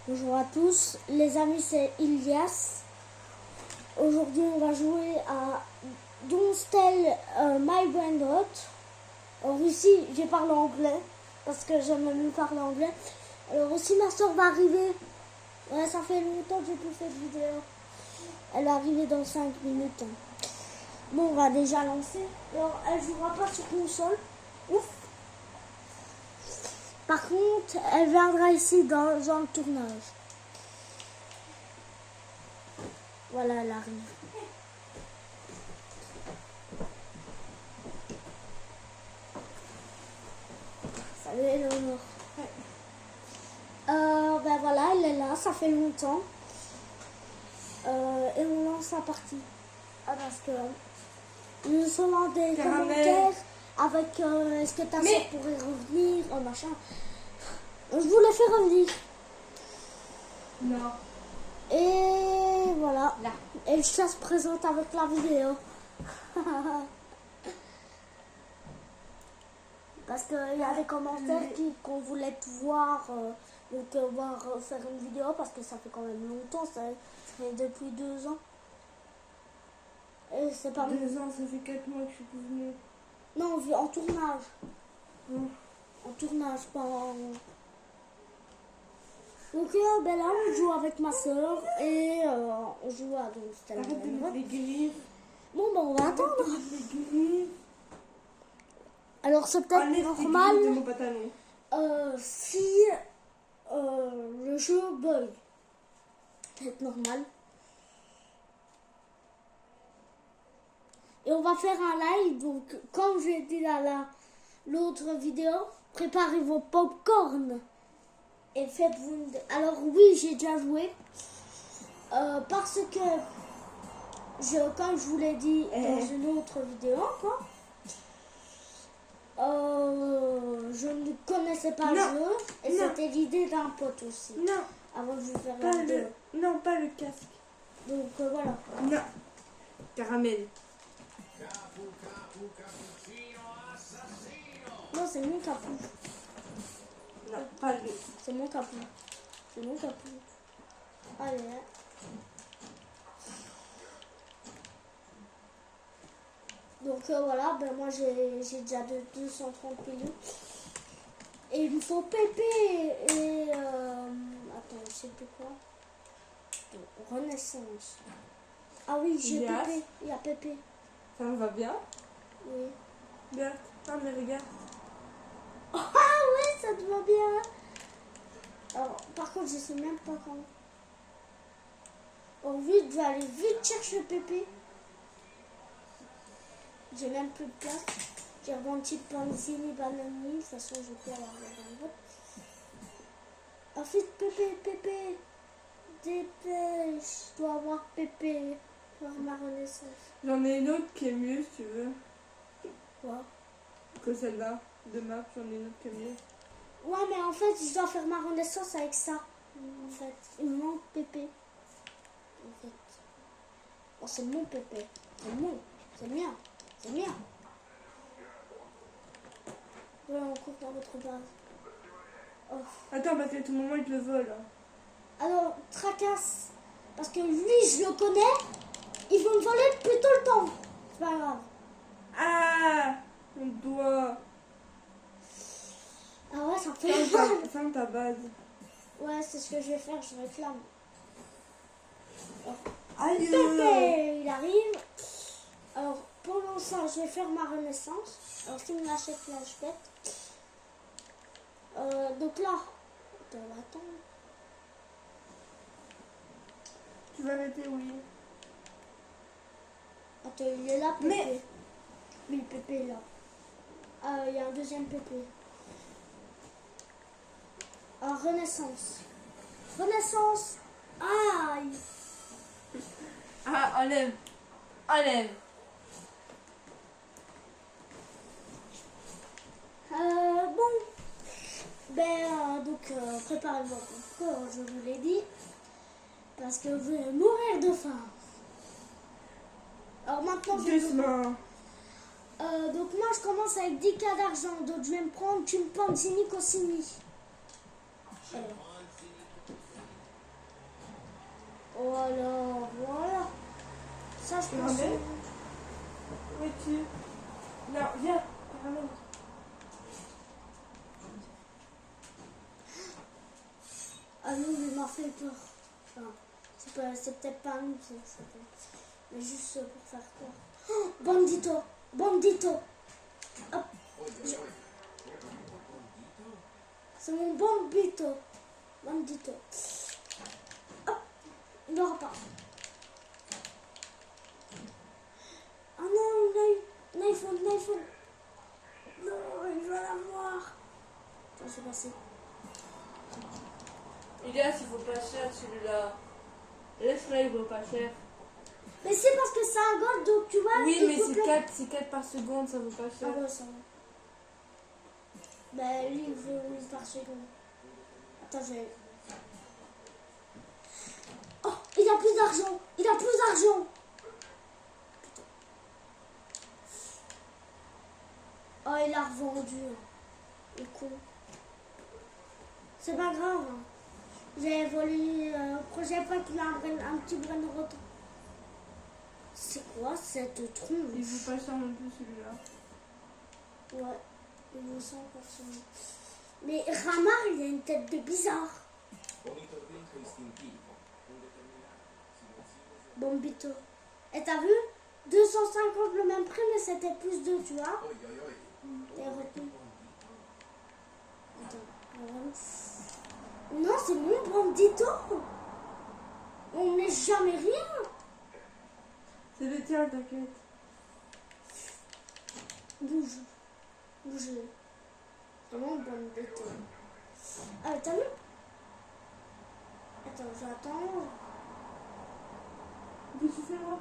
Bonjour à tous, les amis, c'est Ilias. Aujourd'hui, on va jouer à Don't Tell My Brain Rot. Alors ici, j'ai parlé anglais parce que j'aime mieux parler anglais. Alors aussi, ma soeur va arriver. Ouais, ça fait longtemps que j'ai plus fait de vidéo. Elle va arriver dans 5 minutes. Bon, on va déjà lancer. Alors, elle jouera pas sur console. Ouf. Par contre, elle viendra ici dans le tournage. Voilà, elle arrive. Salut Eleonore. Ben voilà, elle est là, ça fait longtemps. Et on lance la partie. Ah, parce que nous sommes des commentaires avec est-ce que ta soeur pourrait revenir, machin. Je voulais faire revenir. Non. Et voilà. Là. Et je se présente avec la vidéo. Parce qu'il y a des commentaires qu'on voulait te voir, faire une vidéo parce que ça fait quand même longtemps, ça fait depuis 2 ans. Et c'est pas 2 ans, ça fait 4 mois que je suis plus venue. Non, en tournage. En tournage, pas en... Donc ben là, on joue avec ma soeur et on joue à donc c'était Arrête de mettre les griffes. Bon, ben on va attendre. Arrête de mettre les griffes. Alors c'est peut-être Enlève normal tes griffes de mon pantalon. si le jeu bug. C'est normal. Et on va faire un live, donc comme j'ai dit dans l'autre vidéo, préparez vos popcorn et faites-vous une... Alors oui, j'ai déjà joué, parce que, comme je vous l'ai dit dans une autre vidéo, quoi, je ne connaissais pas le jeu, et c'était l'idée d'un pote aussi. Non. Avant de vous faire Pas la vidéo. Non, pas le casque. Donc voilà. Non. Caramel. Non, c'est mon capou. Non, pas le... C'est mon capou. C'est mon capou. Allez. Donc voilà, ben moi j'ai déjà 230 pilules. Et il me faut Pépé et... attends, je sais plus quoi. Renaissance. Ah oui, j'ai Pépé. Il y a Pépé. Ça me va bien? Oui. Regarde. Non, mais regarde. Ah ouais, ça te va bien. Alors, par contre, je sais même pas quand. Oh vite, je vais aller vite chercher Pépé. J'ai même plus de place. J'ai revendu Panzini, Banani. De toute façon, je peux avoir un vote. Ah vite, Pépé. Dépêche. Je dois avoir Pépé pour ma renaissance. J'en ai une autre qui est mieux, si tu veux. Quoi? Que celle-là. De map, j'en ai une autre qui est mieux. Ouais, mais en fait, je dois faire ma renaissance avec ça. En fait, il me manque Pépé. En fait. Oh, c'est mon Pépé. C'est mon. C'est mien. C'est mien. Voilà, on coupe dans votre base. Oh. Attends, parce qu'à tout moment, il te le vole. Alors, tracasse. Parce que lui, je le connais. Il veut me voler depuis tout le temps. C'est pas grave. Ah, mon doigt. Ah ouais, ça fait mal. Ferme ta base. Ouais, c'est ce que je vais faire. Je réclame. Oh. Aïe. Pépé, il arrive. Alors, pendant ça, je vais faire ma renaissance. Alors, si on l'achète là, je pète. Donc là, on va attendre. Tu vas arrêter, oui. Attends, il est là, Pépé. Mais... Oui, Pépé est là. Il y a un deuxième Pépé. Renaissance. Renaissance. Aïe. Ah, enlève. Enlève. Bon. Ben, donc, préparez-vous encore, je vous l'ai dit. Parce que vous allez mourir de faim. Alors maintenant, Doucement. donc moi, je commence avec 10K d'argent. Donc, je vais me prendre une Panzini Cossini. je Tu pense. remets? Où es-tu? Non, viens, ramène. Ah non, il m'a fait peur. Enfin, c'est peut-être pas nous, mais juste pour faire peur. Oh, bandito, bandito. Hop, c'est mon bambito, bandito. Hop, il n'aura pas. Ah non, un iPhone, un iPhone. Non, il va l'avoir. Qu'est-ce qui s'est passé? Elias, il vaut pas cher celui-là. Laisse-le, il vaut pas cher. Mais c'est parce que c'est un gold, donc tu vois. Oui, il mais peut c'est 4 par seconde, ça vaut pas Ah cher. ouais, ça va. Ben lui, il veut 1 par seconde. Attends, je vais. Oh, il a plus d'argent. Il a plus d'argent. Oh, il a revendu. Le con. C'est pas grave. Hein. J'ai volé. Prochaine fois qu'il a un petit brin de retour. C'est quoi cette tronche? Il vaut pas cher non plus celui-là. Ouais, il me semble pour ça. Mais Ramar, il a une tête de bizarre. Bombito. Et t'as vu 250 le même prix, mais c'était plus 2, tu vois. Et retenu. Attends. Non, c'est mon Bombito. On n'est jamais rien. C'est le tien, t'inquiète. Bouge. Bouge. C'est mon Bombito. Ah, t'as vu? Attends, j'attends. Qu'est-ce que tu fais là?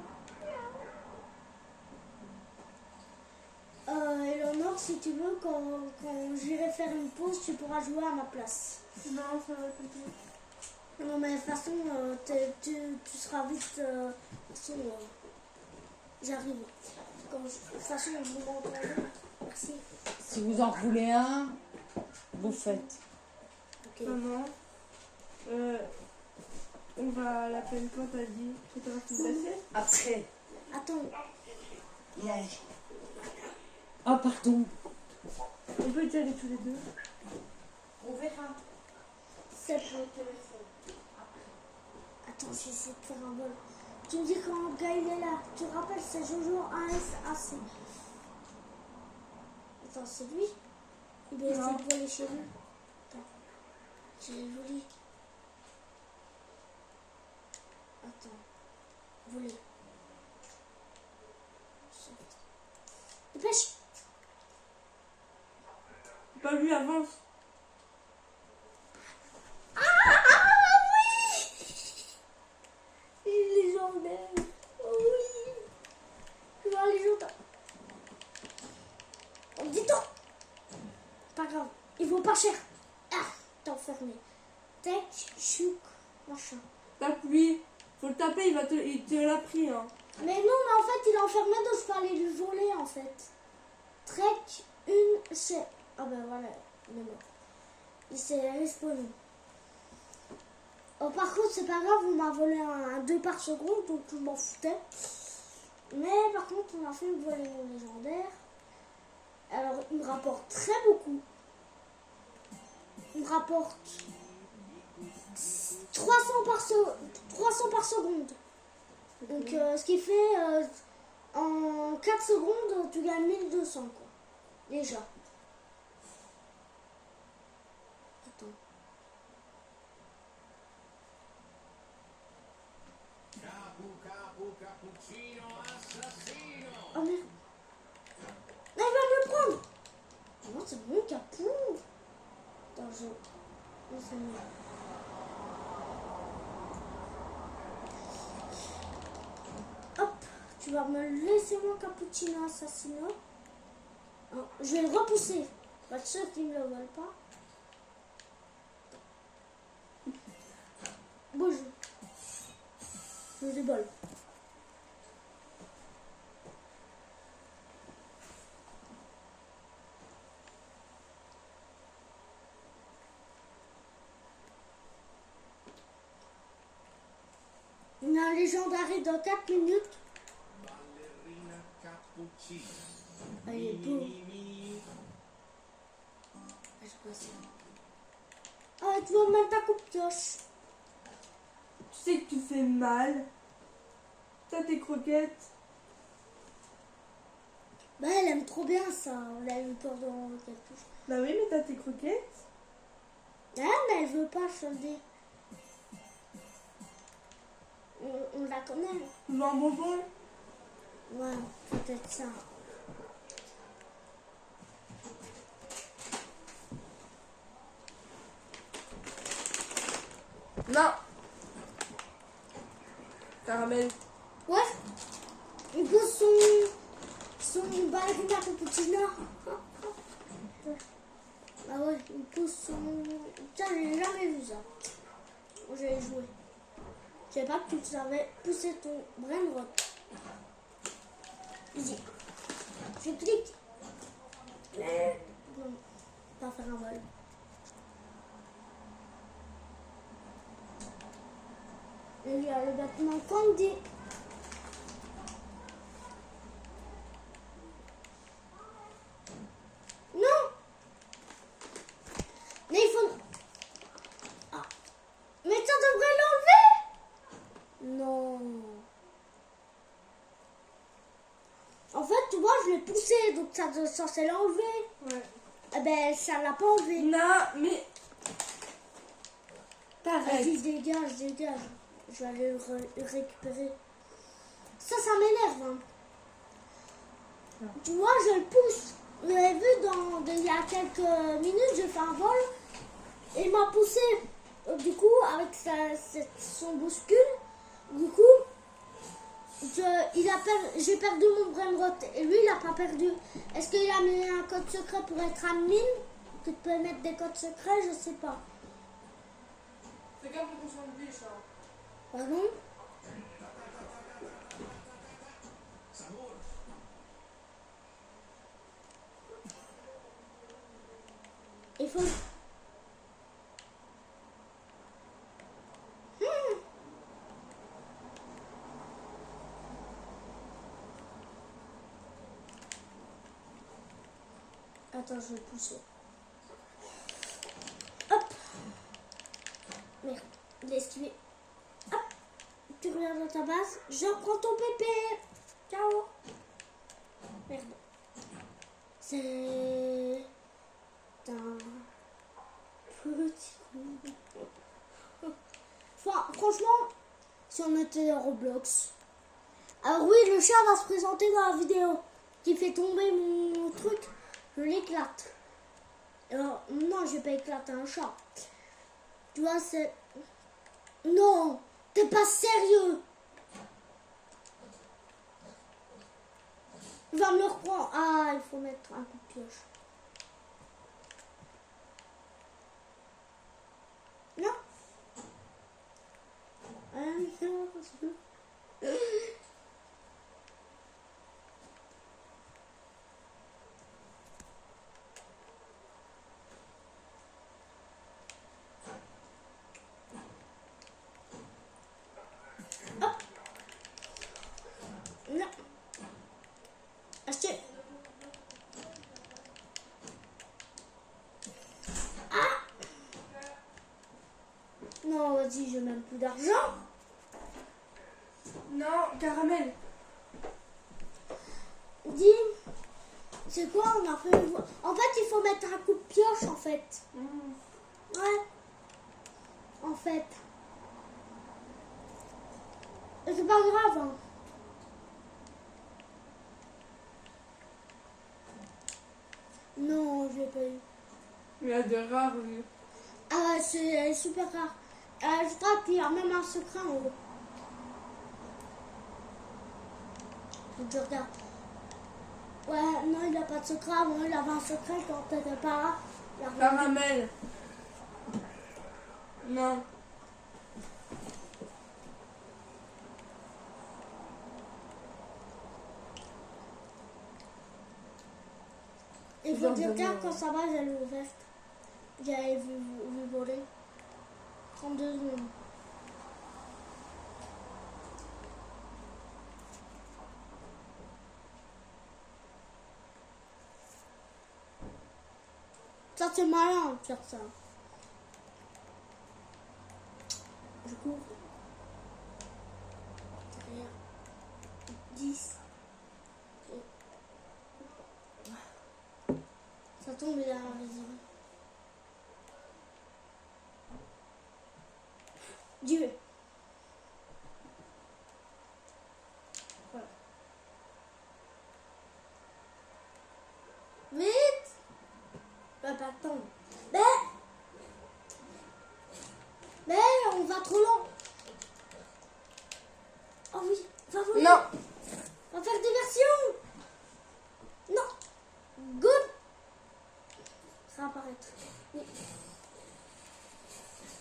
Eleonore, si tu veux, quand j'irai faire une pause, tu pourras jouer à ma place. Non, ça va peut-être. Non, mais de toute façon, tu seras vite. De toute façon, j'arrive. De toute façon, vous m'entendez. Merci. Si vous en voulez un, vous faites. Ok. Maman, on va à la peine quand t'as dit que t'as tout passé. Après. Attends. Oh, pardon. On peut y aller tous les deux. On verra. C'est pour le téléphone. Attends, j'essaie de faire un bol. Tu me dis quand le gars il est là. Tu te rappelles, c'est Jojo ASAC. Attends, c'est lui? Il va essayer de voler chez lui. Attends. Je l'ai volé. Attends. Voler. Dépêche! Pas lui, avance. Il est légendaire. Oh oui. Je vois les légendaire. Oh, dis-toi. Pas grave. Il vaut pas cher. Ah, t'es enfermé. Tech, chouk, machin. Tape lui. Faut le taper, il te l'a pris. Hein. Mais non, mais en fait, il est enfermé, donc je peux aller lui voler, en fait. Trek, c'est... Ah ben voilà, il est mort. Il s'est respawné. Oh, par contre, c'est pas grave, on m'a volé un 2 par seconde, donc je m'en foutais. Mais par contre, on a fait une volée non légendaire. Alors, il me rapporte très beaucoup. Il me rapporte 300 par seconde. Donc, ce qui fait en 4 secondes, tu gagnes 1200 quoi. Déjà. Attends. Oh merde. Là, il va me le prendre. Non, c'est bon, capou. Attends, je... Non, c'est mieux. Hop, tu vas me laisser mon cappuccino assassino. Oh, je vais le repousser. Pas de sûr qu'il ne le vole pas. Bouge. Je me débole. Il y a un légendaire dans 4 minutes. Ah, il est beau. Ah, je passe. Ah, tu vas mettre ta coupe pioche. Tu sais que tu fais mal. T'as tes croquettes. Bah, elle aime trop bien ça. Elle a eu peur dans quelque chose. Bah oui, mais t'as tes croquettes. Ah, mais elle veut pas, je te le dis. On la connaît. Tu veux un bonbon? Ouais, peut-être ça. Non. Caramel. Ouais. Il pose son ballerina cappuccino. Ah ouais, il pose son... Tiens, j'ai jamais vu ça. Moi, j'ai joué. Je savais pas que tu savais pousser ton brain rot. Vas-y. Je clique. Bon, pas faire un vol. Et il y a le bâtiment Candy. Non. Mais il faut... Ah. Mais ça devrait l'enlever. Non. En fait, tu vois, je l'ai poussé, donc ça doit censé l'enlever. Ouais. Eh ben, ça l'a pas enlevé. Non, mais... Vas-y, T'arrêtes. dégage, dégage. Je vais aller le récupérer. Ça m'énerve. Hein. Non. Tu vois, je le pousse. Vous avez vu, il y a quelques minutes, j'ai fait un vol. Et il m'a poussé. Du coup, avec son bouscule, du coup, j'ai perdu mon brain rot. Et lui, il n'a pas perdu. Est-ce qu'il a mis un code secret pour être admin? Que tu peux mettre des codes secrets, je sais pas. C'est comme le sandwich, hein. Pardon? Il faut... Attends, je vais pousser. Hop. Merde, il est esquivé. Hop. Tu reviens dans ta base. Je reprends ton pépé. Ciao. Merde. C'est un petit coup. Enfin, franchement, si on était dans Roblox. Alors oui, le chat va se présenter dans la vidéo. Qui fait tomber mon truc. Je l'éclate. Alors, non, je vais pas éclater un chat. Tu vois, c'est... Non, t'es pas sérieux. Il va me le reprendre. Ah, il faut mettre un coup de pioche. Non. Non, parce que... Non. Achetez. Ah. Non, vas-y, j'ai même plus d'argent. Non, caramel. Dis, c'est quoi, on a fait une voie. En fait, il faut mettre un coup de pioche, en fait. Ouais. En fait. Et c'est pas grave, hein. Non, je l'ai pas eu. Il y a des rares, lui. Ah, c'est super rare. Je crois qu'il y a même un secret en haut. Faut que je regarde. Ouais, non, il n'a pas de secret. Avant, il avait un secret quand t'étais pas là. Il a rien dit. Caramel. Non. Il faut quelqu'un quand ça va, j'ai le veste. J'avais vu voler. 32 secondes. c'est malin de faire ça. Je cours. Derrière. 10. Ça tombe, il est invisible. Dieu. Voilà. Vite. Bah, pas attendre. Mais on va trop lent. Oh oui, va voler. Non. On va faire diversion. Non. Good. Ça va apparaître. Oui.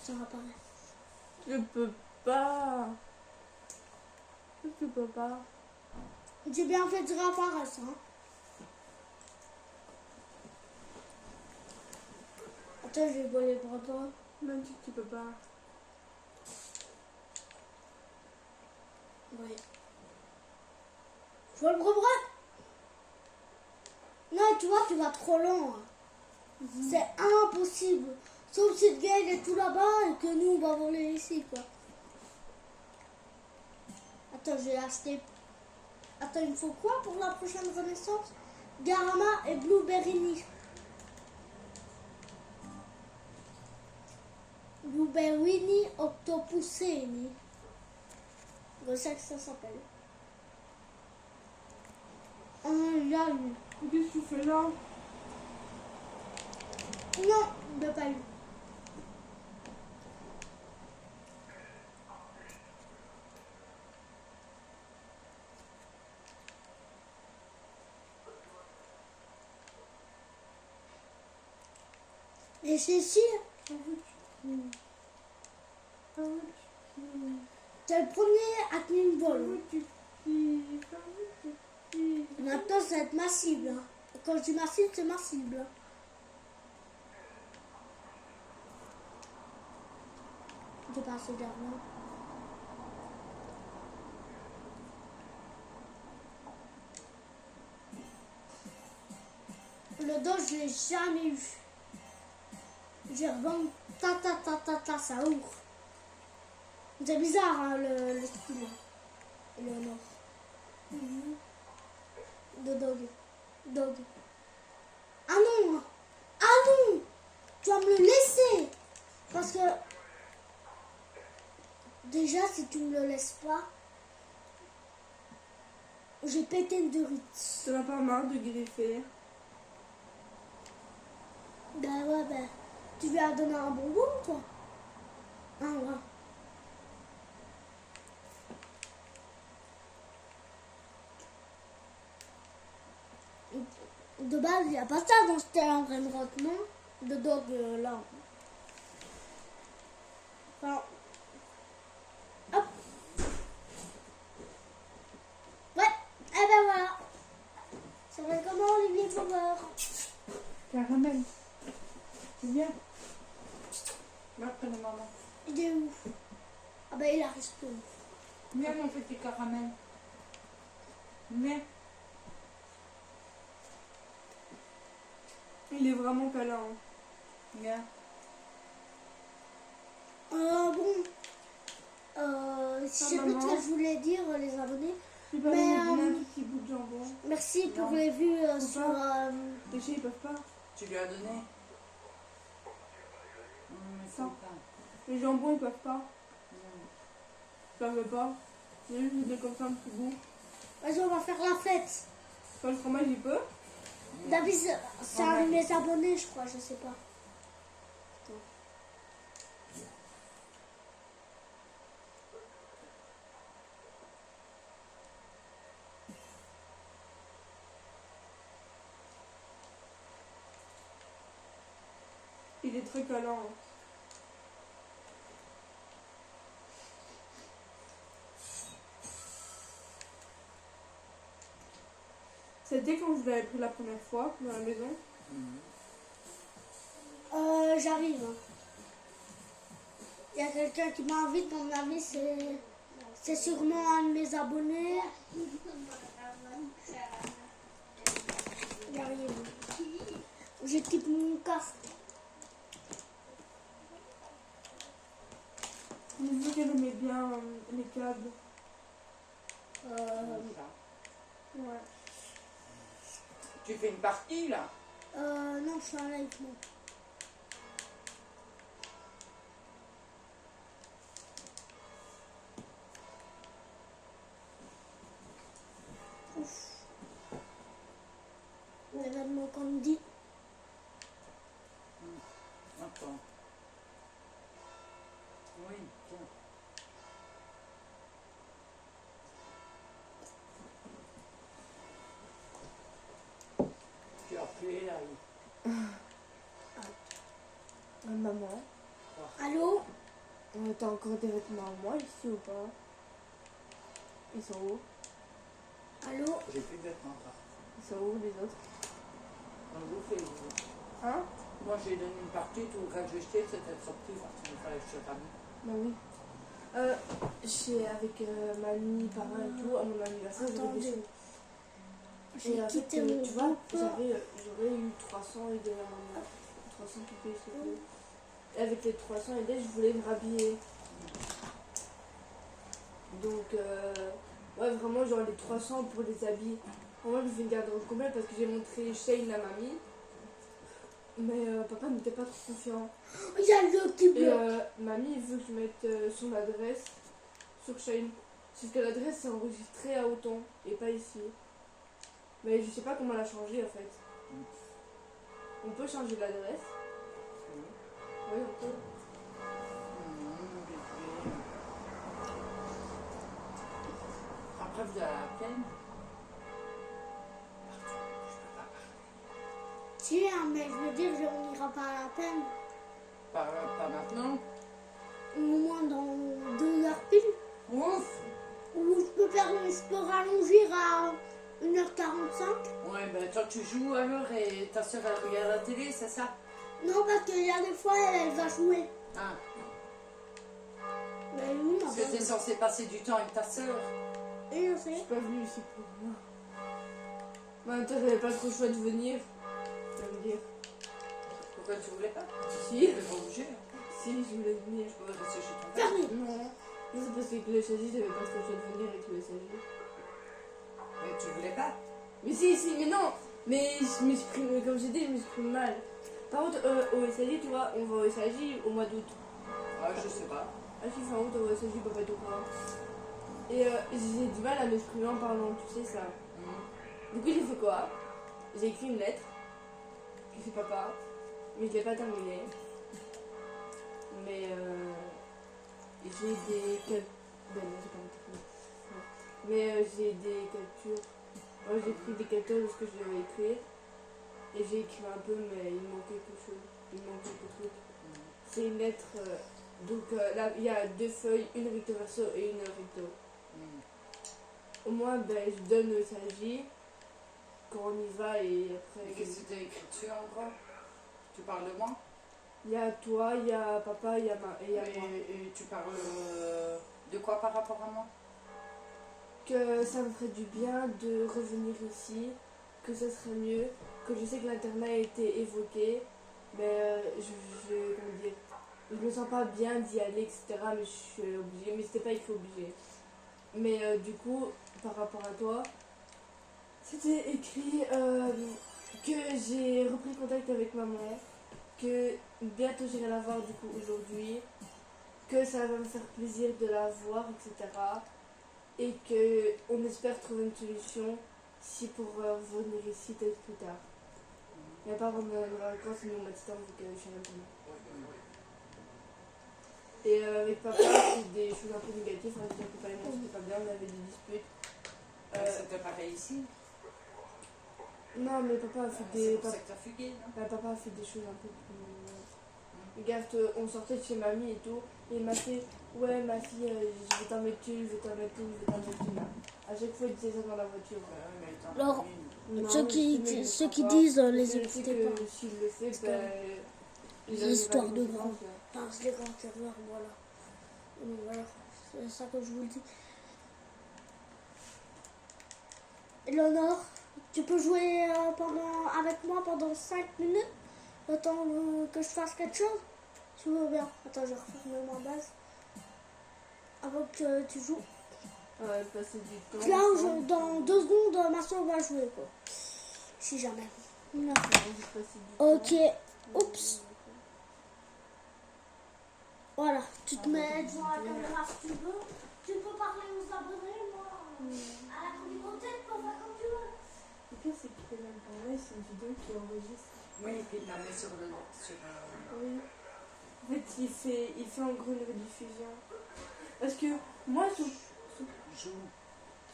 Ça va apparaître. Je peux pas. Je peux pas. J'ai bien fait de réapparaître, hein. Attends, je vais boire les bras droits. Même si tu peux pas. Oui. Je vois le bras droit. Non, tu vois, tu vas trop lent. Hein. C'est impossible. Sauf si le gars il est tout là-bas et que nous on va voler ici, quoi. Attends, j'ai acheté. Attends, il me faut quoi pour la prochaine renaissance? Garama et Blueberry. Blueberry Octopuseni. C'est ça que ça s'appelle. Oh là, lui. Qu'est-ce que tu fais là? Non, il n'a pas eu. Et Cécile, c'est le premier à tenir une vol. Maintenant, ça va être ma cible. Hein. Quand je dis ma cible, c'est ma cible. Hein. J'ai pas assez d'argent. Le dos, je l'ai jamais eu. J'ai revendu ça ouvre. C'est bizarre, hein, le style. Et le nord. De dog. Dog. Ah non! Ah non! Tu vas me le laisser! Parce que déjà, si tu me le laisses pas, j'ai pété une de Ritz. T'en as pas marre de griffer? Ben ouais, ben. Tu lui as donné un bonbon, toi? Ah ouais. De base, il n'y a pas ça dans ce terrain vraiment, non? De dog là. Enfin. Hop. Ouais, et ben voilà. Ça va comment, Olivier Fauveur? Caramel. C'est bien. Va prendre maman. Il est où? Ah ben il arrive tout. Viens mon petit caramel. Viens. Il est vraiment câlin. Hein. Viens. Bon. Je sais plus ce que je voulais dire, les abonnés. Tu peux Mais, pas donner un tout petit bout de jambon. Merci pour Non. les vues Faut sur. Les chiens, ils peuvent pas. Tu lui as donné. Ça. Les jambons, ils peuvent pas. Ça veut pas. J'ai juste donné comme ça un petit bout. Vas-y, on va faire la fête. Quand le fromage, il peut. David, c'est un de mes abonnés, je crois, je sais pas. Il est très câlin. Hein. C'était quand je l'avais pris la première fois dans la maison. J'arrive. Il y a quelqu'un qui m'invite, à mon avis, c'est sûrement un de mes abonnés. J'arrive. J'équipe mon casque. J'ai vu qu'elle aimait bien les câbles. Ouais. Tu fais une partie là? Non, je suis en live, moi. Ouf. L'événement Candy. Attends. Oui, tiens. Tu as appelé là. Maman, Allô? t'as encore des vêtements à moi ici ou pas? Ils sont où? Allô? J'ai plus de vêtements là. Ils sont où les autres? On vous fait. Vous. Hein? Moi j'ai donné une partie, tout quand j'ai jeté, c'était sorti. Il fallait que je te ramène. Bah oui. J'ai avec mamie, parents et tout, à mon anniversaire, j'avais des Attendez. choses. J'ai Et en fait, quitté mon tu vois, groupe. j'aurais eu 300 idées à mon 300 poupées, s'il te plaît. Et avec les 300 idées, je voulais me rhabiller. Donc, ouais, vraiment, genre les 300 pour les habits. Moi, je fais une garde-robe complète parce que j'ai montré Shane à mamie. Mais papa n'était pas trop confiant. Il y a le qui Et bloque. mamie veut que je mette son adresse sur Shane. Sauf que l'adresse est enregistrée à Auton et pas ici. Mais je sais pas comment la changer en fait. On peut changer l'adresse. Oui, on peut. Après, vous avez la peine. Tiens, mais je veux dire, on n'ira pas à la peine. Pas maintenant. Au moins dans 2 heures pile. Ouf! Ou je peux rallonger à 1h45. Ouais, ben toi tu joues alors et ta soeur elle regarde la télé, c'est ça? Non, parce qu'il y a des fois, elle va jouer. Ah, Mais oui, ma parce que t'es censé passer du temps avec ta soeur. Et je Je sais. suis pas venue ici pour moi. Mais en même temps, j'avais pas trop le choix de venir. Tu vas me dire. Pourquoi tu voulais pas? Si, Tu peux pas bouger. si, je voulais venir. Tu peux rester chez ton père. Fermé. Non. Non, c'est parce que avec le SAJ, j'avais pas trop le choix de venir avec le SAJ. Mais tu voulais pas? Mais si, mais non. Mais je m'exprime, comme j'ai dit, je m'exprime mal. Par contre, au SAJ, tu vois, on va au SAJ au mois d'août. Ah, je sais pas. Ah, si, fin août, on va au SAJ, papa tout quoi. Et j'ai du mal à m'exprimer en parlant, tu sais ça. Du coup, j'ai fait quoi? J'ai écrit une lettre que c'est papa, mais je l'ai pas terminée. Mais j'ai des ben non, j'ai pas terminé. Mais j'ai des captures. J'ai pris des captures de ce que je devais écrire. Et j'ai écrit un peu, mais il manque quelque chose. Il manque quelque truc. C'est une lettre. Donc là, il y a 2 feuilles, une recto verso et une recto. Au moins, ben, je donne au SAJ quand on y va et après. Et qu'est-ce que tu as écrit dessus encore? Tu parles de moi? Il y a toi, il y a papa, il y a moi. Et tu parles de quoi par rapport à moi? Que ça me ferait du bien de revenir ici, que ça serait mieux, que je sais que l'internat a été évoqué, mais comment dire, je me sens pas bien d'y aller, etc. Mais je suis obligée, mais c'était pas écrit obligé. Mais du coup, par rapport à toi, c'était écrit que j'ai repris contact avec maman, que bientôt j'irai la voir du coup aujourd'hui, que ça va me faire plaisir de la voir, etc. Et qu'on espère trouver une solution si pour venir ici peut-être plus tard. Mais pas pendant les vacances, mais au matin vu que je suis un peu mal. Et avec papa, c'est des choses un peu négatives. Enfin, je papa et moi c'était pas bien, on avait des disputes. C'était pareil ici. Non, mais papa a fait C'est des. pour ça que t'as fugué, non? Papa a fait des choses un peu plus. Regarde, on sortait de chez mamie et tout, et il m'a fait ouais, ma fille, je vais t'en mettre une, je vais t'en mettre une, je vais t'en mettre une. À chaque fois, il disait ça dans la voiture. Mais t'en Alors, as une. Non, Ceux mais qui, je sais, mais ceux je qui comprends disent, pas. les Je sais écoutez que pas. s'il le fait, Parce que ben. il les arrive à histoires des de conséquences, grands. là. Enfin, c'est des grands serveurs, voilà. Donc voilà, c'est ça que je vous le dis. Léonore, tu peux jouer avec moi pendant 5 minutes, le temps que je fasse quelque chose? Tu veux bien? Attends, je vais refermer ma base. avant que tu joues. Ouais, passer du temps. Là, ensemble. dans 2 secondes, ma soeur va jouer, quoi. Si jamais. Non. Ok. Oups. Voilà. Tu te mets devant la caméra si tu veux. Tu peux parler aux abonnés, moi. À la communauté, tu peux faire comme tu veux. Le pire, c'est qu'il fait même pas là, c'est une vidéo qui enregistre. Oui, et puis il la met sur le. Oui. En fait, il fait en gros une rediffusion. Parce que moi,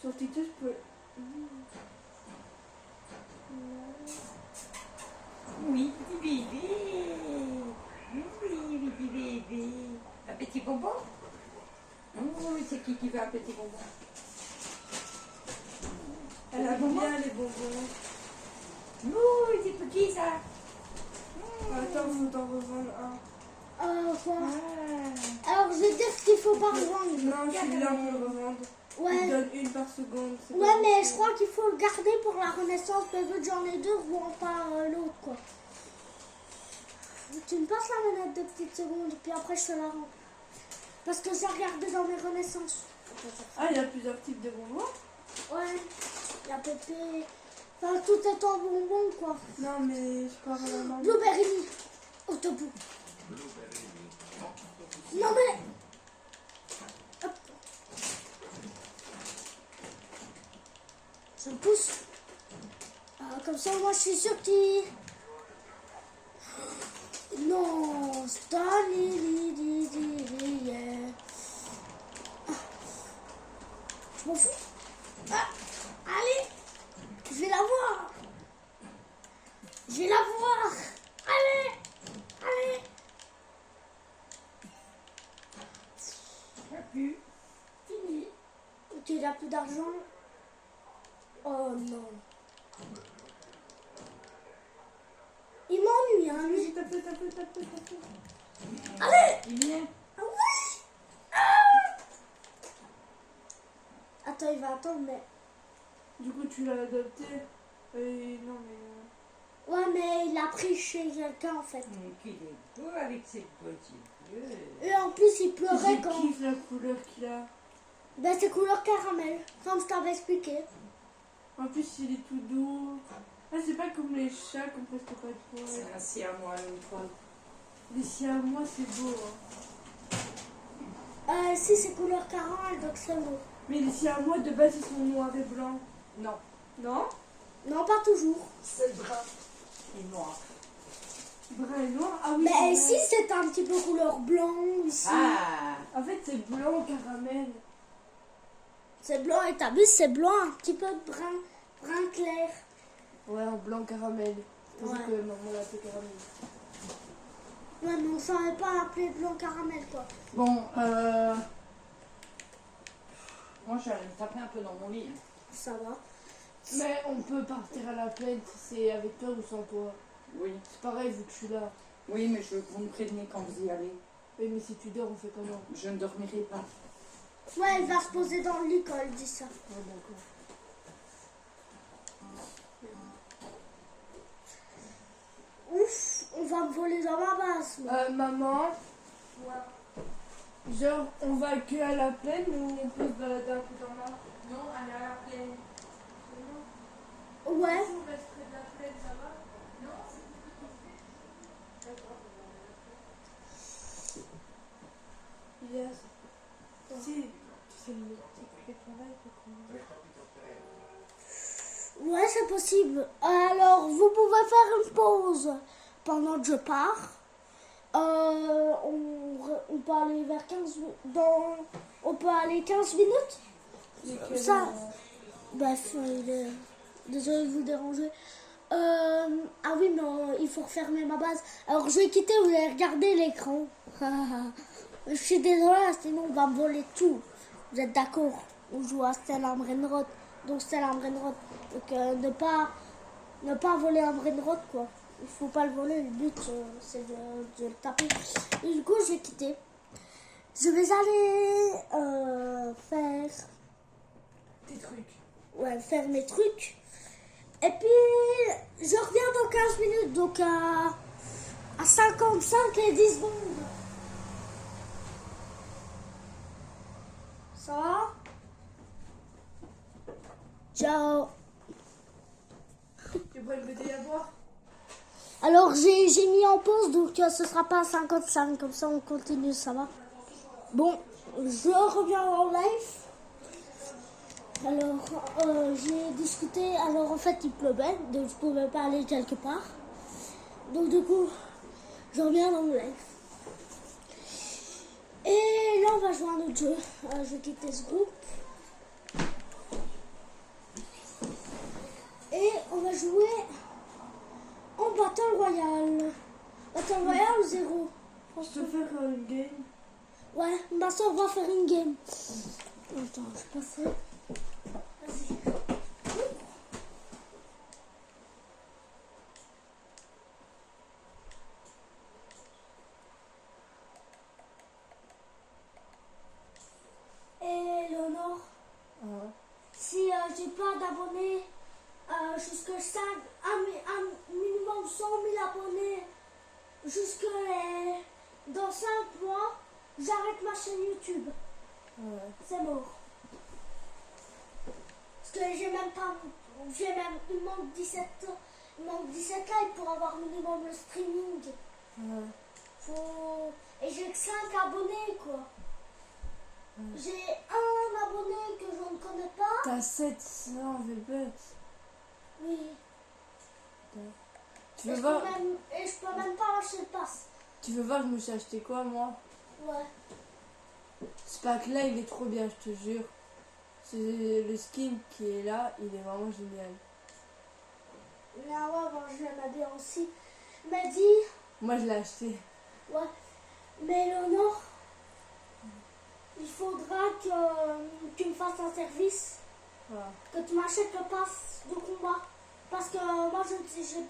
sur TikTok, je peux. Oui, petit bébé. Oui, petit bébé. Un petit bonbon? Oh, c'est qui veut un petit bonbon? Elle aime bien les bonbons. Oh, c'est pour qui ça? Attends, faut t'en revendre un. Quoi Ah. Alors, je vais dire qu'il faut pas revendre. Non, celui-là, on peut le revendre. Il Ouais. donne une par seconde. c'est Ouais, pas mais beaucoup. je crois qu'il faut le garder pour la renaissance. Peut-être j'en ai 2, ou pas l'autre, quoi. Tu me passes la manette de petites secondes, puis après je te la rends. Parce que j'ai regardé dans mes renaissances. Ah, il y a plusieurs types de bonbons? Ouais, il y a pépé. Enfin, tout est en bonbon, quoi. Non, mais je parle à la maman. Blueberry. Autobus. Non, mais. Hop. Je pousse. Comme ça, moi, je suis sûre qu'il. Non, yeah. Je m'en fous. Ah, allez, je vais la voir. Je vais la voir. Allez, allez. Il n'y a plus. Fini. Ok, il n'a plus d'argent. Oh non. Il m'ennuie, hein, lui. Tape. Allez. Il vient. Ah oui. Ah. Attends, il va attendre, mais... Du coup, tu l'as adopté. Non, mais. Ouais, mais il a pris chez quelqu'un, en fait. Qu'il est beau avec ses petits yeux. Et en plus, il pleurait Je quand... kiffe la couleur qu'il a. Ben, c'est couleur caramel, comme je t'avais expliqué. En plus, il est tout doux. Ah, c'est pas comme les chats qui ont presque pas de poils. C'est un siamois, une fois. Les siamois, c'est beau. Hein. Si, c'est couleur caramel, donc c'est beau. Mais les siamois, de base, ils sont noirs et blancs. Non, Non? Non, pas toujours. c'est brun et noir. Brun et noir? Ah oui. Mais c'est ici, vrai. c'est un petit peu couleur blanc, ici. Ah, En fait, c'est blanc caramel. C'est blanc, et t'as vu, c'est blanc, un petit peu de brun clair. Ouais, en blanc caramel. C'est Ouais. que maman l'appelle caramel. Ouais, mais on savait pas l'appeler blanc caramel, quoi. bon, moi j'allais me taper un peu dans mon lit. Ça va. Mais on peut partir à la plaine si c'est avec toi ou sans toi. Oui, C'est pareil vu que je suis là. oui, mais je veux que vous me préveniez quand vous y allez. Oui, mais si tu dors, on fait comment? Je ne dormirai pas. Ouais, elle va se poser dans le lit quand elle dit ça. Ah, d'accord. Ouf, on va me voler dans ma base. moi. Maman, genre, on va que à la plaine ou on peut se balader un peu dans la... Non, allez à la plaine. Ouais. On reste près de la plaine, ça va? Yes. Si, tu sais, le petit travail, Ouais, c'est possible. Alors, vous pouvez faire une pause pendant que je pars. On peut aller vers 15 on peut aller 15 minutes. Ça. Bref, désolé de vous déranger. Ah oui, mais il faut refermer ma base. Alors, je vais quitter, vous allez regarder l'écran. Je suis désolée, sinon on va me voler tout. Vous êtes d'accord? On joue à Stella Brainrot. Donc Stella Brainrot. Donc ne pas voler un Brainrot, quoi. Il faut pas le voler, le but c'est de le taper. Et du coup, je vais quitter. Je vais aller faire... Des trucs. Ouais, faire mes trucs. Et puis, je reviens dans 15 minutes, donc à 55 et 10 secondes. Ça va? Ciao. Tu prends une bouteille à boire? Alors j'ai mis en pause, donc ce sera pas à 55, comme ça on continue, ça va? Bon, je reviens en live. Alors j'ai discuté, alors en fait il pleuvait, donc je pouvais pas aller quelque part. Donc du coup, je reviens dans le live. Et là on va jouer à un autre jeu. Je vais quitter ce groupe. Et on va jouer en Battle Royale. Battle Royale 0. Je peux faire une game. Ouais, bah ça on va faire une game. Attends, je passe. Vas-y. Et Léonore, si j'ai pas d'abonnés jusqu'à 5, un minimum 100 000 abonnés jusque dans 5 mois, j'arrête ma chaîne YouTube. C'est mort. Parce que j'ai même pas, il manque 17 likes pour avoir minimum le streaming. Et j'ai que 5 abonnés quoi. J'ai un abonné que je ne connais pas. T'as 700 V-Bucks. Oui. Tu veux voir? Et je peux même pas lâcher le pass. Tu veux voir, je me suis acheté quoi moi? Ouais. Ce pack là il est trop bien, je te jure. C'est le skin qui est là, il est vraiment génial. Mais ouais, bon, je l'aime bien aussi. Mais dis, Moi je l'ai acheté. ouais. Mais Léonore, il faudra que tu me fasses un service. Voilà. Que tu m'achètes le pass de combat. Parce que moi, j'ai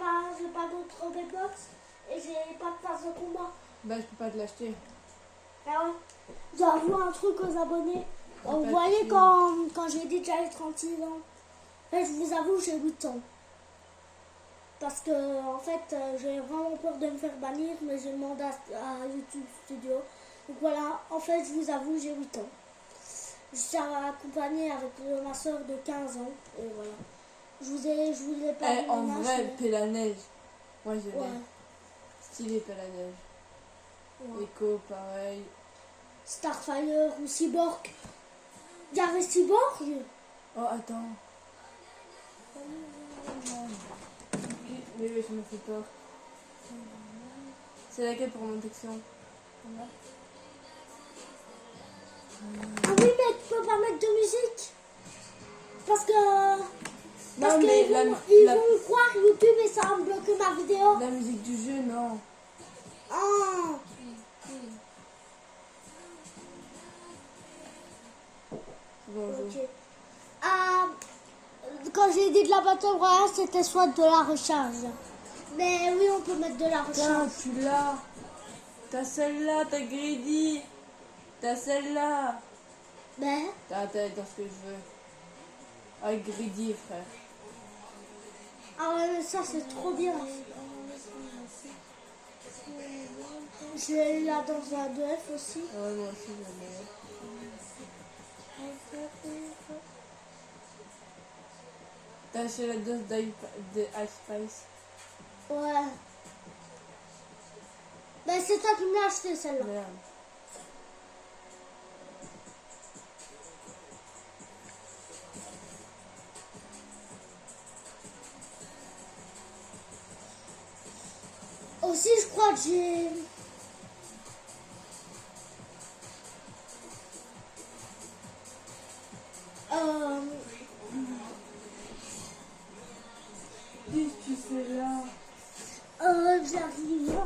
pas d'autres V-Bucks et j'ai pas de pass de combat. Bah je peux pas te l'acheter. Ah ouais. J'avoue un truc aux abonnés. Vous pas voyez de quand j'ai dit que j'avais 36 ans. En fait, je vous avoue, j'ai 8 ans. Parce que en fait, j'ai vraiment peur de me faire bannir, mais j'ai demandé à YouTube Studio. Donc voilà, en fait, je vous avoue, j'ai 8 ans. Je suis accompagnée avec ma soeur de 15 ans. Et voilà. Je vous ai pas dit En mon âge, vrai, mais- Pélanège. Moi je l'ai. Ouais. Stylé Pélanège. Ouais. Echo, pareil. Starfire ou Cyborg. Il y avait Cyborg. Oh, attends. Mais oui, je me fais peur. C'est laquelle pour mon section? Ah oui, mais tu peux pas mettre de musique. Parce que Non, mais qu'ils la, vont croire YouTube et ça va me bloquer ma vidéo. la musique du jeu, non. Ah. C'est bon, je joue. Ok. Quand j'ai dit de la Battle Royale, c'était soit de la recharge. Mais oui, on peut mettre de la Tiens, recharge. tu l'as. T'as celle-là, t'as Greedy. T'as celle-là. Mais T'as dans ce que je veux. Avec Greedy, frère. ah ouais, mais ça c'est trop bien. Je l'ai eu là dans un 2F aussi. Ah ouais, moi aussi, j'en ai. T'as acheté la dose de Ice Spice. Ouais. Mais c'est toi qui me l'as acheté celle-là. Merde. Aussi, je crois que j'ai. Dis, tu sais là. J'arrive.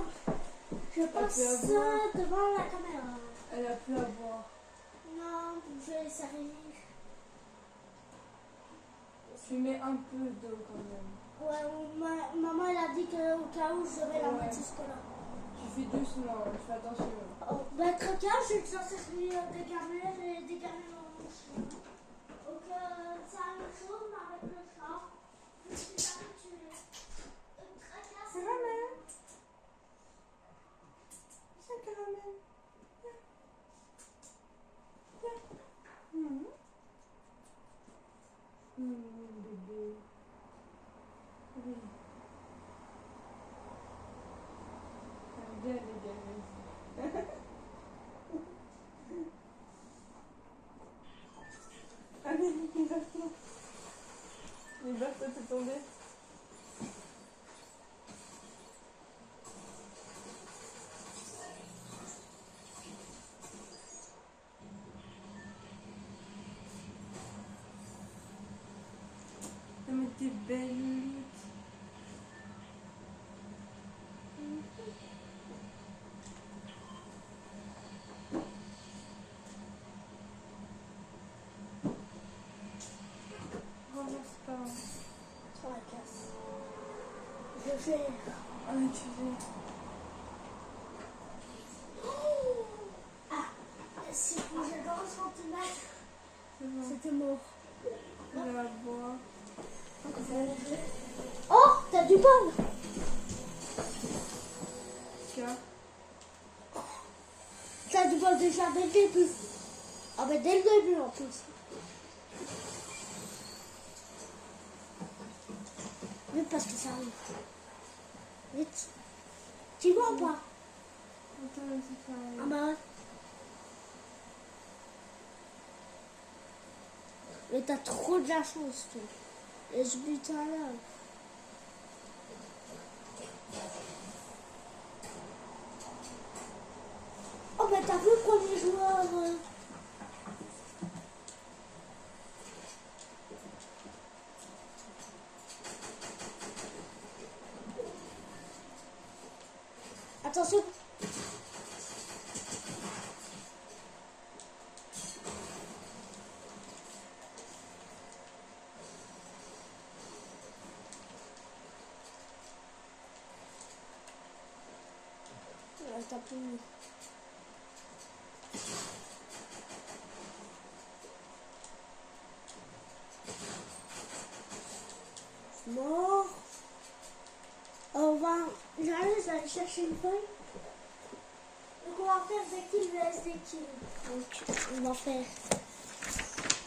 Je passe tu vas voir. devant la caméra. Elle a plus à boire. Non, je vais essayer. Tu mets un peu d'eau quand même. Ouais, maman elle a dit qu'au cas où je devais la Ouais. mettre jusque là. Tu fais doucement, je fais attention. Oh, bah très bien, j'ai déjà servi des gamelles et des gamelles en bouche. Donc c'est la même chose mais avec le chat. Je suis habituée. Très bien, c'est la même. C'est la même. tomber. Ah, mais t'es belle, Lulutte. Ramasse pas. Sur la casse. Je vais. Ah, mais tu veux. Ah, si je bougeais dans un centimètre, C'est bon. c'était mort. Je vais la boire. Oh, t'as du bol. Tiens. T'as du bol déjà dès le début. Ah ben dès le début en plus. Vite parce que ça arrive. Vite. Tu vois ou pas? Attends, c'est Ah ça. bah ouais. Mais t'as trop de la chance, toi. Et ce butin là. Oh mais t'as vu le premier joueur Attention. Ouais, t'as plus mis. Mort. On va... J'arrive à aller chercher une feuille. Donc on va faire des kills vs des kills. Donc on va faire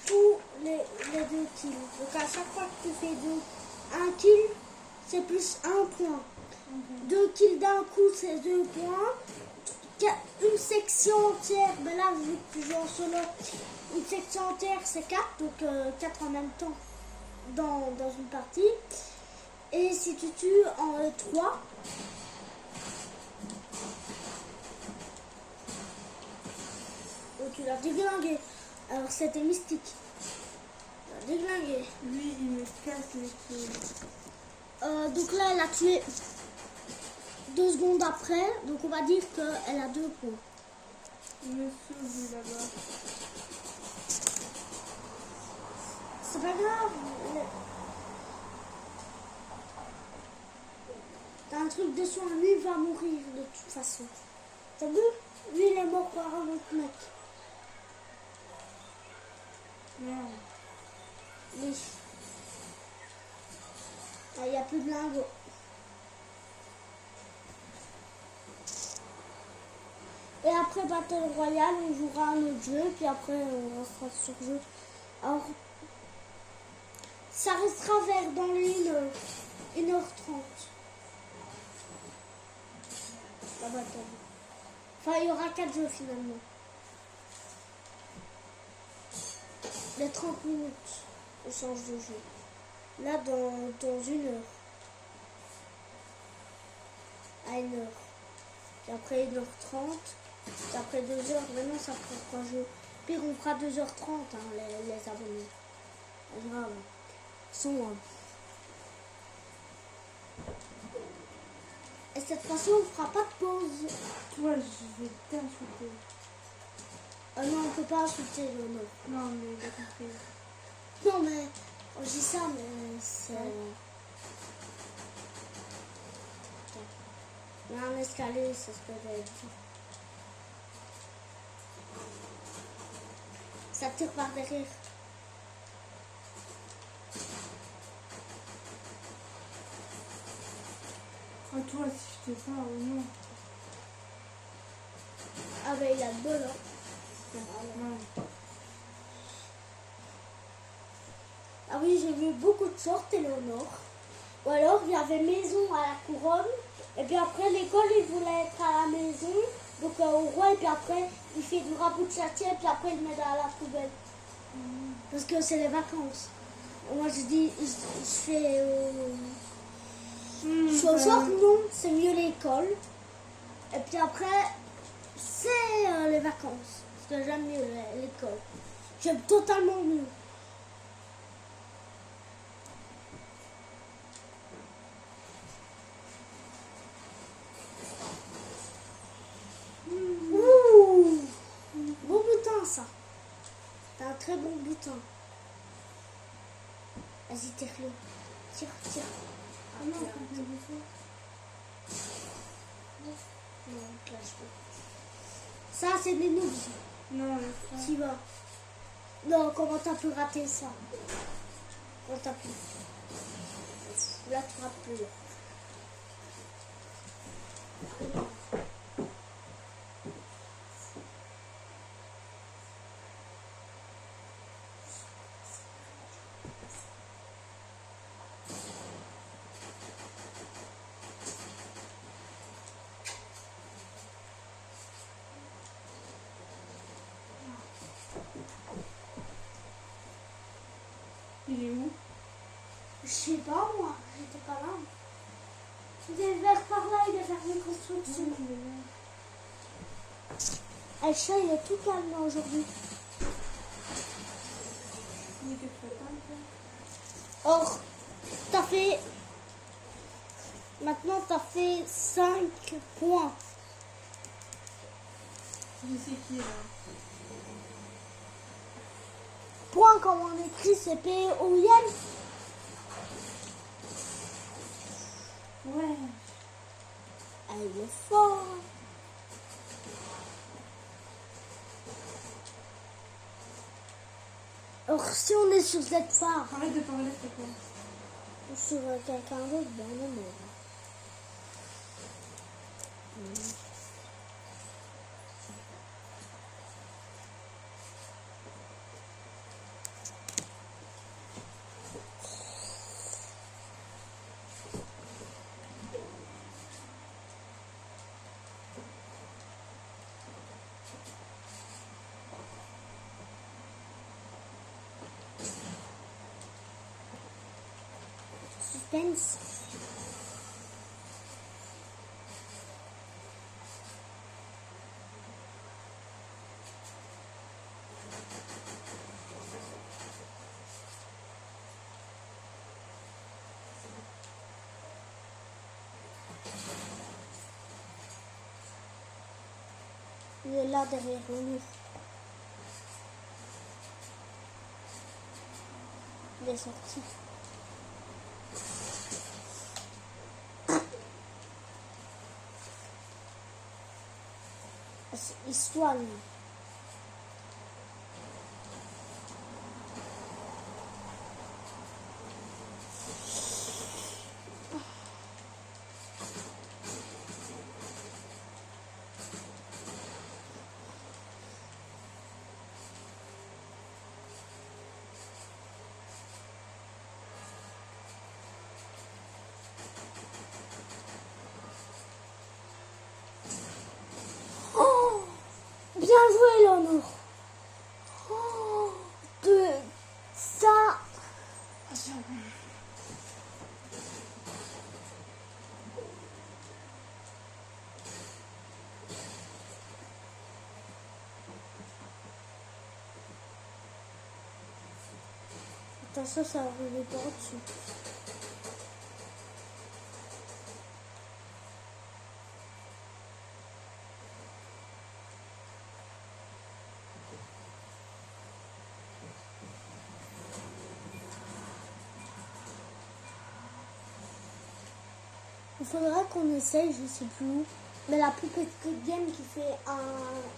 tous les 2 kills. Donc à chaque fois que tu fais un kill, c'est plus 1 point. 2 kills d'un coup, c'est 2 points. Une section entière, ben là vu que tu joues en solo, une section entière c'est 4, donc 4 en même temps dans une partie. Et si tu tues en 3, tu l'as déglingué. Alors c'était mystique. Tu l'as déglingué. Lui, il me casse les pieds. Donc là elle a tué 2 secondes après, donc on va dire qu'elle a 2 points. Il me saoule, lui, là-bas. C'est pas grave. T'as un truc de soin, lui il va mourir de toute façon. T'as vu? Lui il est mort par un autre mec. Merde. Oui. Il n'y a plus de lingots. Et après Battle Royale, on jouera un autre jeu, puis après on restera sur jeu. Alors, ça restera vers dans les 1h30. La bataille. Enfin, il y aura 4 jeux finalement. Les 30 minutes, on change de jeu. Là, dans 1 heure. À 1h. Puis après 1h30. Puis après 2h. Maintenant, ça fera 3 jeux. Pire, on fera 2h30, hein, les abonnés. C'est grave. Ils sont... Et cette fois-ci, on ne fera pas de pause. Toi, je vais t'insulter. Non, on ne peut pas insulter le nom. Non, mais j'ai compris. Non, mais on dit ça, mais c'est... Il y a un escalier, ça se peut être dur. Ça tire par derrière. Oh, toi, si je te parle, non. Ah ben il a le bol, hein. Non. Ah oui, j'ai vu beaucoup de sortes, Éléonore. Ou alors, il y avait maison à la couronne. Et puis après, l'école, il voulait être à la maison. Donc au roi, et puis après, il fait du rabout de châtier. Et puis après, il met dans la poubelle. Parce que c'est les vacances. Moi je dis, je fais. Je suis au genre, non, c'est mieux l'école. Et puis après, c'est les vacances. Parce que j'aime mieux l'école. J'aime totalement mieux. Ouh, bon butin ça. C'est un très bon butin. Vas-y, tire-le. Tire, tire. Ah non, non, là, je peux. Ça, c'est des noobs. Non, T'y vas. Non, comment t'as pu rater ça? Comment t'as pu? Là, tu rates plus. il est où? Je sais pas, moi. J'étais pas là. Il est vers par là, il est vers les constructions. Et le chat, il est tout calme aujourd'hui. Il était très calme. Or, t'as fait. Maintenant, t'as fait 5 points. Je sais qui est là. Points, comme on écrit, c'est P-O-I-N. Ouais. Ah, il est fort. Or, si on est sur cette part, Arrête de parler, c'est quoi? ou sur quelqu'un d'autre, ben on est mort. Suspense. Il est là derrière le mur. Il est sorti. Il soigne. Oh, bien joué, Léonore. Oh, de ça. Attention, ça va arriver par dessus. Il faudra qu'on essaye, je sais plus où. Mais la plus petite game qui fait un.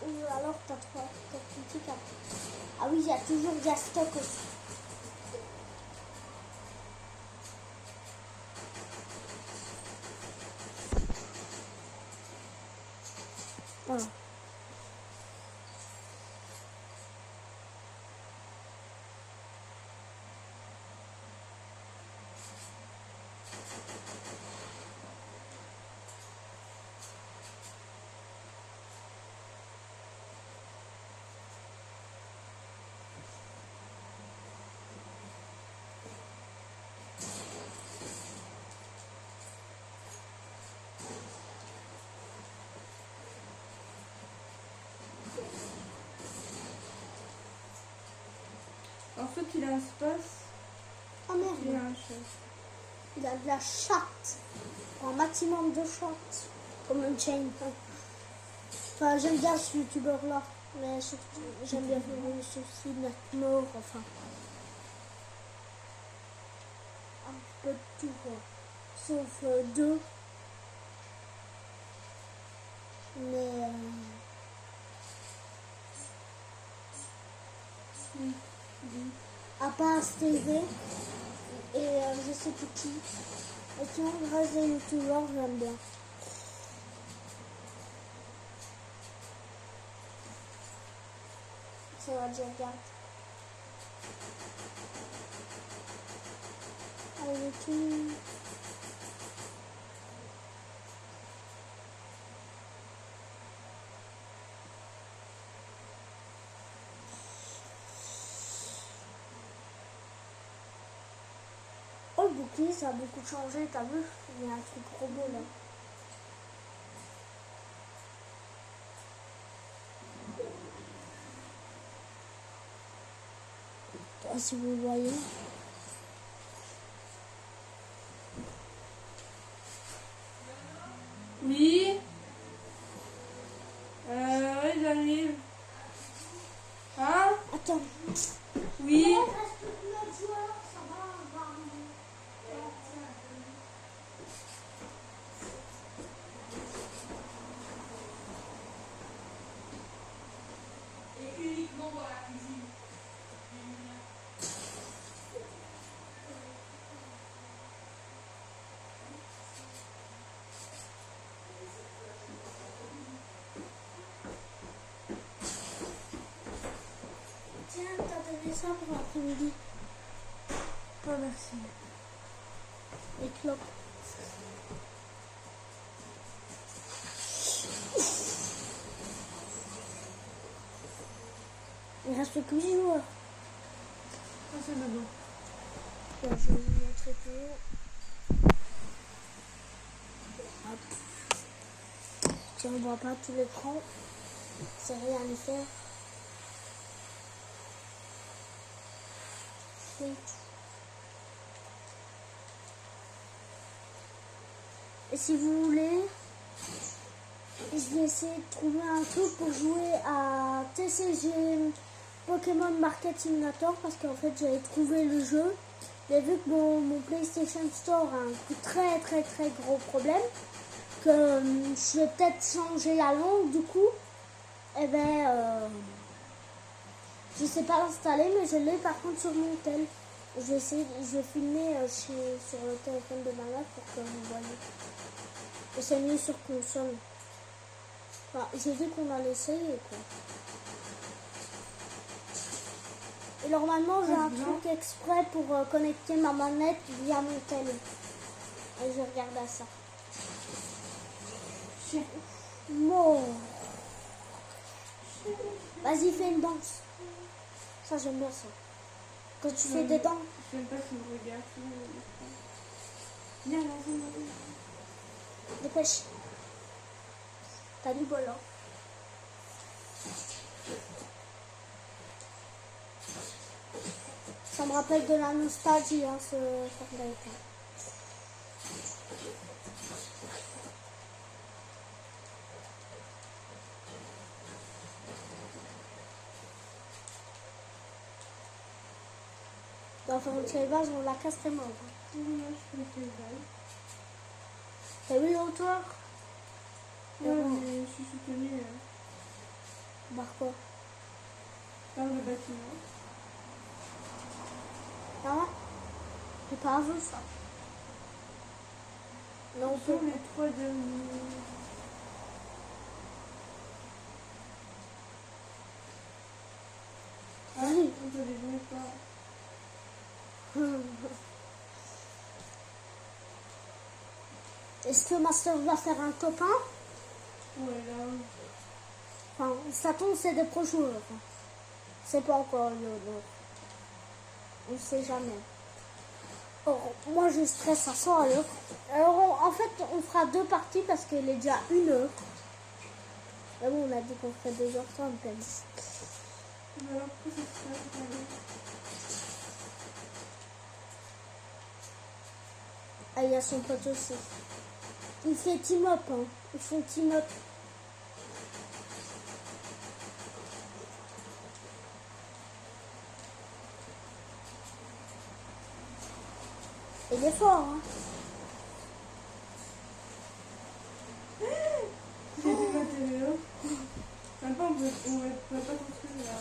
Ou alors t'as 3, 4 petits, 4. Ah oui, il y a toujours des stocks aussi. Voilà. En fait, il a un space, Oh il a merde, un chat. il a de la chatte. Un maximum de chatte. Comme une chaîne. Enfin, j'aime bien ce youtubeur-là. Mais surtout, j'aime bien aussi notre mort, enfin. Un peu de tout, quoi. Sauf deux. Mais... à part Stevie et je sais plus qui. Et sinon, le reste des youtubeurs, j'aime bien. Ça va, je regarde. Allez, tout. Oh, le bouclier, ça a beaucoup changé, t'as vu? Il y a un truc trop beau là. Si vous voyez. Oui. Oui, j'arrive. Hein? Attends. Oui. Tiens, t'as donné ça pour l'après-midi. Oh, merci. Les clopes. Il reste que 8 joueurs. Ah, c'est le bon. Je vais vous montrer tout. Hop. Si on ne voit pas tout l'écran, c'est rien à y faire. C'est tout. Et si vous voulez, je vais essayer de trouver un truc pour jouer à TCG Pokémon Market Simulator parce qu'en fait j'avais trouvé le jeu. Mais vu que mon PlayStation Store a un très gros problème, que je vais peut-être changer la langue du coup, et ben je sais pas l'installer mais je l'ai par contre sur mon tel. Je vais essayer, je vais filmer sur le téléphone de ma mère pour que vous voyez. Et c'est mieux sur console. Enfin, j'ai dit qu'on allait essayer quoi. Et normalement j'ai un truc exprès pour connecter ma manette via mon tel. Et je regarde à ça. Bon. Vas-y, fais une danse. Ça j'aime bien ça. Quand tu fais des danses. Je sais pas si vous regardez. Viens, vas-y. Dépêche. T'as du bol, hein. Ça me rappelle de la nostalgie, hein, ce Fortnite. Dans Fortnite base, on la casse très mort. T'as vu la hauteur? Ouais, mais je suis soutenue Par quoi? par le bâtiment. Ah ouais? J'ai pas vu ça. Non, on peut. Sur les 3 derniers. Oui. On ne les jouer pas. Est-ce que Master va faire un copain? Ouais, là. Enfin, ça tombe, c'est des pro joueurs. C'est pas encore on ne sait jamais. Or, moi, je stresse à 100 à l'heure. Alors, en fait, on fera 2 parties parce qu'il est déjà 1 heure. Mais bon, on a dit qu'on ferait 2h30. Alors, pourquoi ça se passe? Ah, il y a son pote aussi. Il fait team-up, hein. Ils font team-up. Il est fort, hein. J'ai du matériau. Même pas, on peut pas construire là.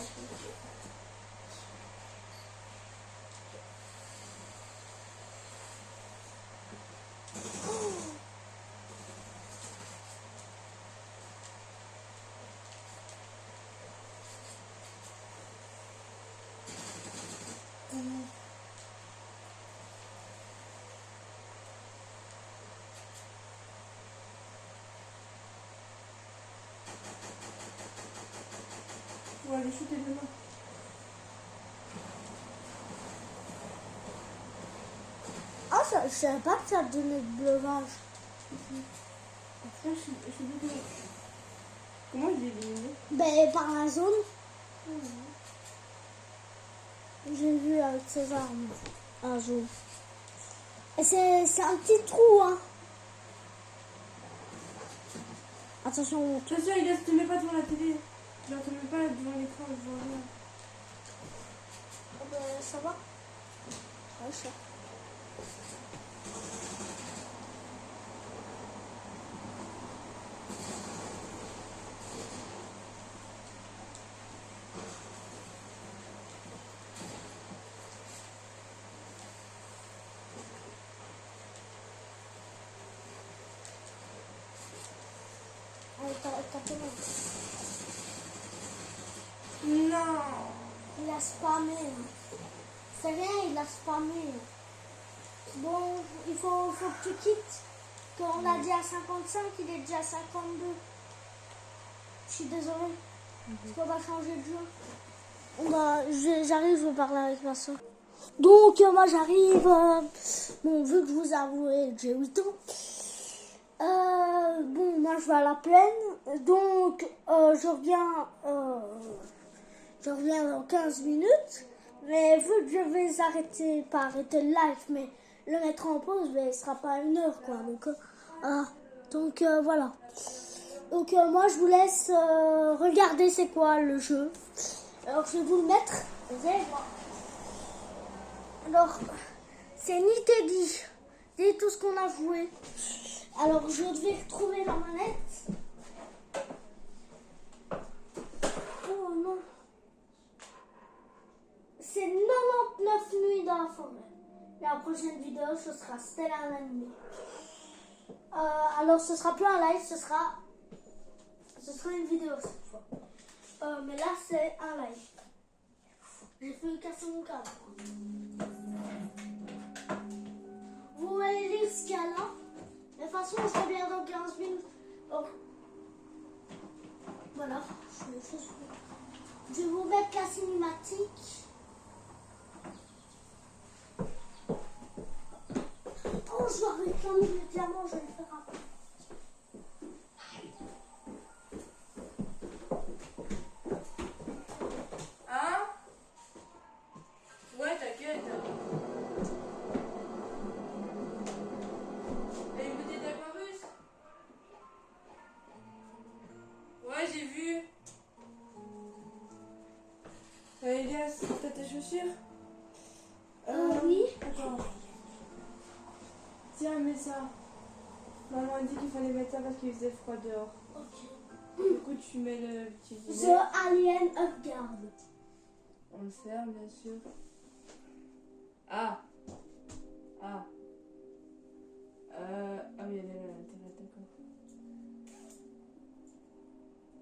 On va aller shooter demain. Ah, je savais pas que ça donnait de bleuvage. Après, je suis bloquée. Comment je l'ai éliminé? Ben, par la zone. J'ai vu avec ses armes. Un zone. Et c'est un petit trou, hein. Attention, Attention, Elias, te mets pas devant la télé. Genre, te mets pas devant l'écran, je vois rien. ça va? Ouais, ça. Allez, t'as fait mal. Non. Il a spammé. Hein. C'est rien, il a spammé. Bon, il faut que tu quittes. Qu'on l'a dit à 55, il est déjà à 52. Je suis désolée. Parce qu'on va changer de jeu. J'arrive, je veux parler avec ma soeur. Donc, moi j'arrive. Bon, vu que je vous avouez que j'ai 8 ans. Bon, moi je vais à la plaine. Donc, je reviens dans 15 minutes. Mais vu que je vais pas arrêter le live, mais le mettre en pause, mais ce sera pas 1 heure, quoi. Donc, voilà. Donc, moi, je vous laisse regarder c'est quoi le jeu. Alors, je vais vous le mettre. Vous allez voir. Alors, c'est Nitedi. C'est tout ce qu'on a joué. Alors, je devais retrouver la manette. Oh non. C'est 99 nuits dans la forêt. La prochaine vidéo, ce sera Stellar Landing. Alors, ce sera plus un live, ce sera une vidéo cette fois. Mais là, c'est un live. J'ai fait casser mon câble. Vous voyez lire ce qu'il y a là. De toute façon, on se revient dans 15 minutes. Oh. Voilà. Je vais vous mettre la cinématique. Oh, je dois réclamer le diamant, je vais le faire après. Hein? Ouais, t'inquiète. Et une bouteille d'Aquarus? Ouais, j'ai vu. Elias, t'as tes chaussures? Oui. Attends. Tiens, mets ça. Maman a dit qu'il fallait mettre ça parce qu'il faisait froid dehors. Ok. Du coup, tu mets le petit The gilet. Alien Upguard. On le ferme, bien sûr.